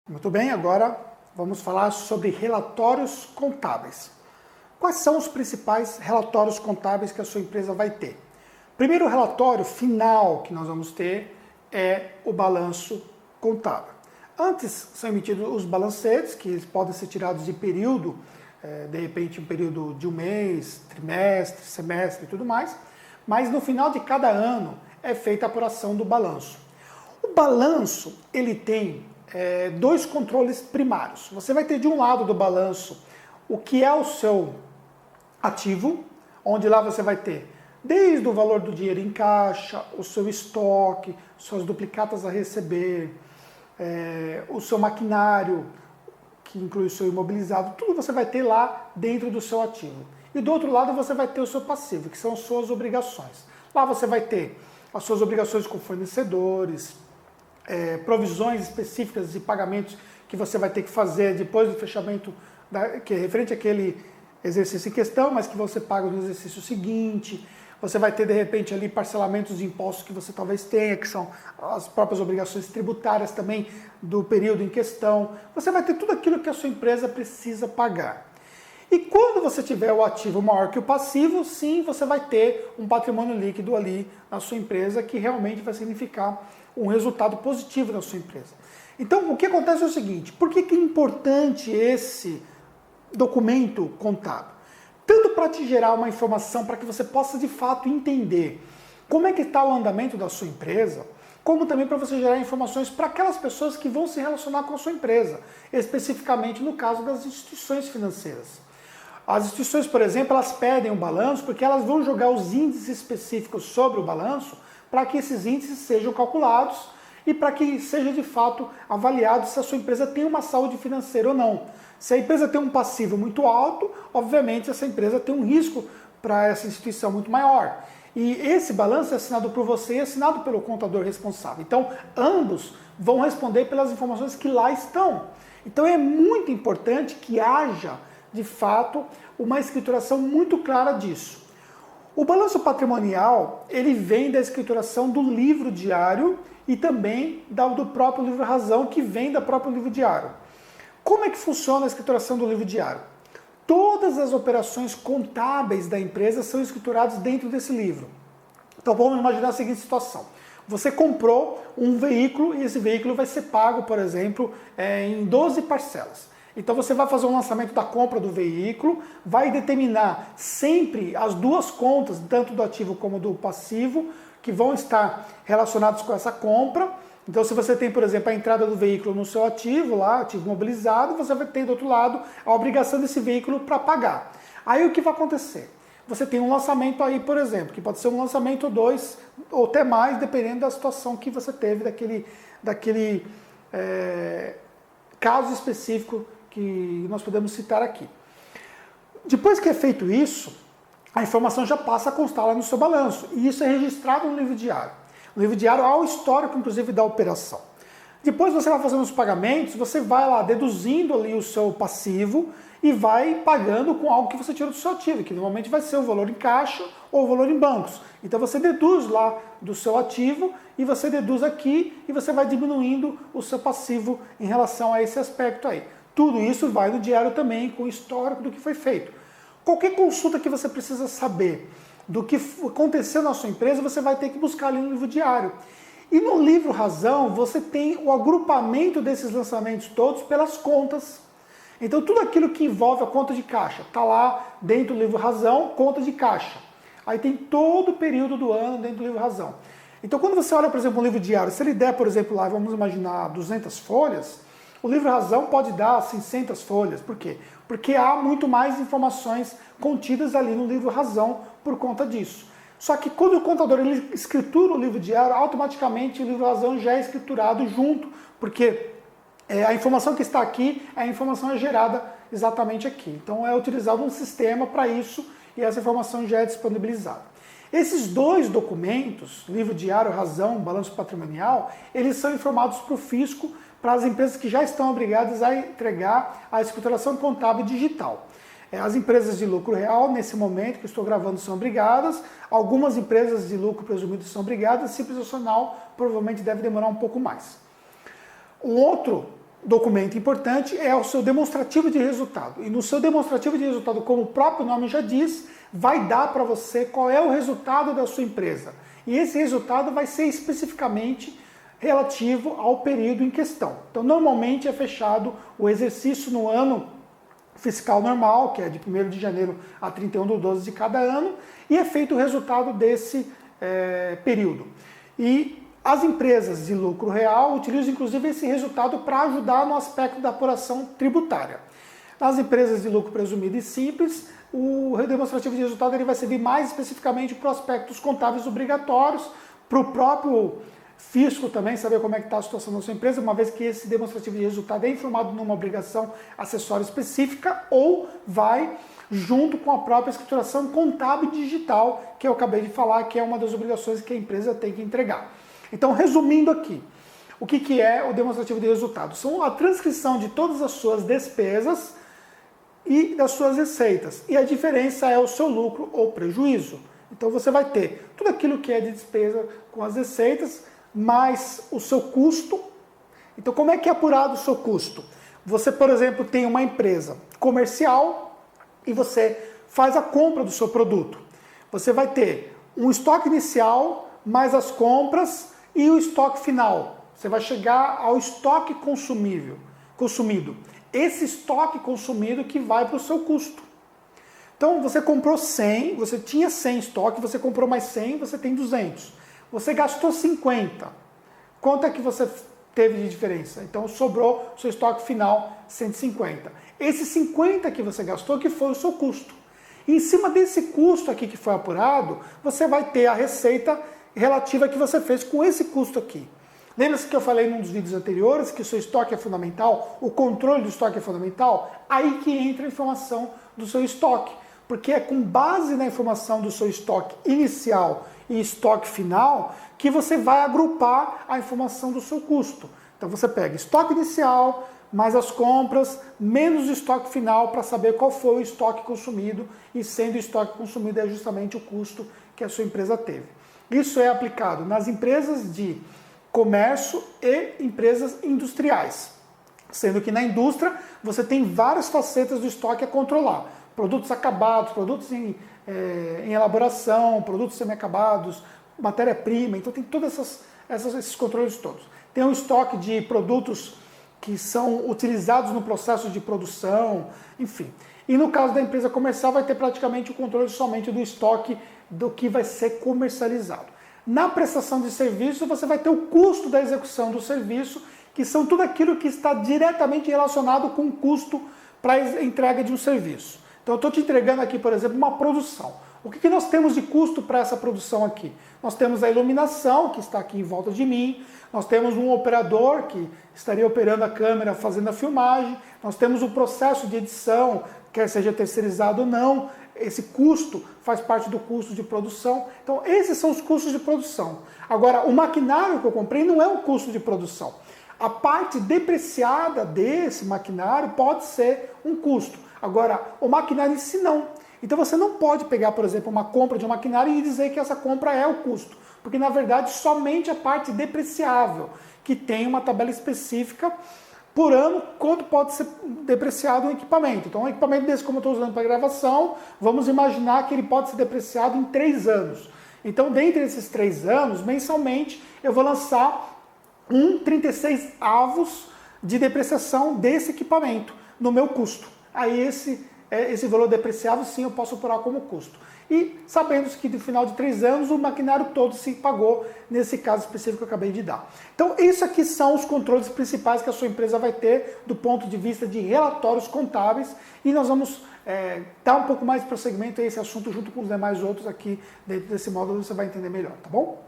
Muito bem, agora vamos falar sobre relatórios contábeis. Quais são os principais relatórios contábeis que a sua empresa vai ter? Primeiro relatório final que nós vamos ter é o balanço contábil. Antes são emitidos os balancetes, que podem ser tirados de período, de repente um período de um mês, trimestre, semestre e tudo mais, mas no final de cada ano é feita a apuração do balanço. O balanço, ele tem dois controles primários. Você vai ter de um lado do balanço o que é o seu ativo, onde lá você vai ter desde o valor do dinheiro em caixa, o seu estoque, suas duplicatas a receber, o seu maquinário, que inclui o seu imobilizado, tudo você vai ter lá dentro do seu ativo. E do outro lado você vai ter o seu passivo, que são as suas obrigações. Lá você vai ter as suas obrigações com fornecedores, provisões específicas de pagamentos que você vai ter que fazer depois do fechamento, que é referente àquele exercício em questão, mas que você paga no exercício seguinte. Você vai ter, de repente, ali parcelamentos de impostos que você talvez tenha, que são as próprias obrigações tributárias também do período em questão. Você vai ter tudo aquilo que a sua empresa precisa pagar. E quando você tiver o ativo maior que o passivo, sim, você vai ter um patrimônio líquido ali na sua empresa que realmente vai significar um resultado positivo na sua empresa. Então, o que acontece é o seguinte, por que é importante esse documento contábil? Tanto para te gerar uma informação para que você possa de fato entender como é que está o andamento da sua empresa, como também para você gerar informações para aquelas pessoas que vão se relacionar com a sua empresa, especificamente no caso das instituições financeiras. As instituições, por exemplo, elas pedem um balanço porque elas vão jogar os índices específicos sobre o balanço para que esses índices sejam calculados e para que seja de fato avaliado se a sua empresa tem uma saúde financeira ou não. Se a empresa tem um passivo muito alto, obviamente essa empresa tem um risco para essa instituição muito maior. E esse balanço é assinado por você e assinado pelo contador responsável. Então, ambos vão responder pelas informações que lá estão. Então, é muito importante que haja, de fato, uma escrituração muito clara disso. O balanço patrimonial, ele vem da escrituração do livro diário e também do próprio livro razão, que vem do próprio livro diário. Como é que funciona a escrituração do livro diário? Todas as operações contábeis da empresa são escrituradas dentro desse livro. Então vamos imaginar a seguinte situação. Você comprou um veículo e esse veículo vai ser pago, por exemplo, em 12 parcelas. Então você vai fazer um lançamento da compra do veículo, vai determinar sempre as duas contas, tanto do ativo como do passivo, que vão estar relacionados com essa compra. Então se você tem, por exemplo, a entrada do veículo no seu ativo, lá, ativo mobilizado, você vai ter do outro lado a obrigação desse veículo para pagar. Aí o que vai acontecer? Você tem um lançamento aí, por exemplo, que pode ser um lançamento ou dois, ou até mais, dependendo da situação que você teve daquele caso específico que nós podemos citar aqui. Depois que é feito isso, a informação já passa a constar lá no seu balanço, e isso é registrado no livro diário. No livro diário há o histórico, inclusive, da operação. Depois você vai fazendo os pagamentos, você vai lá deduzindo ali o seu passivo e vai pagando com algo que você tirou do seu ativo, que normalmente vai ser o valor em caixa ou o valor em bancos. Então você deduz lá do seu ativo e você deduz aqui e você vai diminuindo o seu passivo em relação a esse aspecto aí. Tudo isso vai no diário também com o histórico do que foi feito. Qualquer consulta que você precisa saber do que aconteceu na sua empresa, você vai ter que buscar ali no livro diário. E no livro razão, você tem o agrupamento desses lançamentos todos pelas contas. Então tudo aquilo que envolve a conta de caixa está lá dentro do livro razão, conta de caixa. Aí tem todo o período do ano dentro do livro razão. Então quando você olha, por exemplo, um livro diário, se ele der, por exemplo, lá, vamos imaginar 200 folhas, o livro razão pode dar 600 folhas. Por quê? Porque há muito mais informações contidas ali no livro razão por conta disso. Só que quando o contador ele escritura o livro diário, automaticamente o livro razão já é escriturado junto, porque a informação que está aqui, a informação é gerada exatamente aqui. Então é utilizado um sistema para isso e essa informação já é disponibilizada. Esses dois documentos, livro diário, razão, balanço patrimonial, eles são informados para o fisco, para as empresas que já estão obrigadas a entregar a escrituração contábil digital. As empresas de lucro real, nesse momento que eu estou gravando, são obrigadas. Algumas empresas de lucro presumido são obrigadas. Simples nacional provavelmente deve demorar um pouco mais. Um outro documento importante é o seu demonstrativo de resultado. E no seu demonstrativo de resultado, como o próprio nome já diz, vai dar para você qual é o resultado da sua empresa. E esse resultado vai ser especificamente relativo ao período em questão. Então, normalmente é fechado o exercício no ano fiscal normal, que é de 1º de janeiro a 31/12 de cada ano, e é feito o resultado desse período. E as empresas de lucro real utilizam inclusive esse resultado para ajudar no aspecto da apuração tributária. Nas empresas de lucro presumido e simples, o demonstrativo de resultado ele vai servir mais especificamente para aspectos contábeis obrigatórios, para o próprio fisco também saber como é que está a situação da sua empresa, uma vez que esse demonstrativo de resultado é informado numa obrigação acessória específica ou vai junto com a própria escrituração contábil digital, que eu acabei de falar, que é uma das obrigações que a empresa tem que entregar. Então, resumindo aqui, o que é o demonstrativo de resultado? São a transcrição de todas as suas despesas e das suas receitas. E a diferença é o seu lucro ou prejuízo. Então, você vai ter tudo aquilo que é de despesa com as receitas, mais o seu custo. Então, como é que é apurado o seu custo? Você, por exemplo, tem uma empresa comercial e você faz a compra do seu produto. Você vai ter um estoque inicial, mais as compras e o estoque final. Você vai chegar ao estoque consumido. Esse estoque consumido que vai para o seu custo. Então, você comprou 100, você tinha 100 em estoque, você comprou mais 100, você tem 200. Você gastou 50. Quanto é que você teve de diferença? Então, sobrou seu estoque final 150. Esse 50 que você gastou, que foi o seu custo. E em cima desse custo aqui que foi apurado, você vai ter a receita relativa que você fez com esse custo aqui. Lembra-se que eu falei num dos vídeos anteriores que o seu estoque é fundamental, o controle do estoque é fundamental? Aí que entra a informação do seu estoque, porque é com base na informação do seu estoque inicial e estoque final que você vai agrupar a informação do seu custo. Então você pega estoque inicial, mais as compras, menos o estoque final para saber qual foi o estoque consumido, e sendo o estoque consumido é justamente o custo que a sua empresa teve. Isso é aplicado nas empresas de comércio e empresas industriais, sendo que na indústria você tem várias facetas do estoque a controlar. Produtos acabados, produtos em elaboração, produtos semi-acabados, matéria-prima, então tem todos esses controles todos. Tem um estoque de produtos que são utilizados no processo de produção, enfim. E no caso da empresa comercial vai ter praticamente o controle somente do estoque do que vai ser comercializado. Na prestação de serviço você vai ter o custo da execução do serviço, que são tudo aquilo que está diretamente relacionado com o custo para a entrega de um serviço. Então eu estou te entregando aqui, por exemplo, uma produção. O que nós temos de custo para essa produção aqui? Nós temos a iluminação, que está aqui em volta de mim, nós temos um operador que estaria operando a câmera, fazendo a filmagem, nós temos o processo de edição, quer seja terceirizado ou não, esse custo faz parte do custo de produção. Então esses são os custos de produção. Agora, o maquinário que eu comprei não é um custo de produção. A parte depreciada desse maquinário pode ser um custo. Agora, o maquinário em si não. Então você não pode pegar, por exemplo, uma compra de um maquinário e dizer que essa compra é o custo. Porque, na verdade, somente a parte depreciável, que tem uma tabela específica por ano, quanto pode ser depreciado um equipamento. Então, um equipamento desse, como eu estou usando para gravação, vamos imaginar que ele pode ser depreciado em 3 anos. Então, dentre esses 3 anos, mensalmente, eu vou lançar 36 avos de depreciação desse equipamento no meu custo. Aí esse valor depreciável, sim, eu posso apurar como custo. E sabendo que no final de 3 anos o maquinário todo se pagou, nesse caso específico que eu acabei de dar. Então, isso aqui são os controles principais que a sua empresa vai ter do ponto de vista de relatórios contábeis, e nós vamos dar um pouco mais de prosseguimento a esse assunto junto com os demais outros aqui dentro desse módulo, você vai entender melhor, tá bom?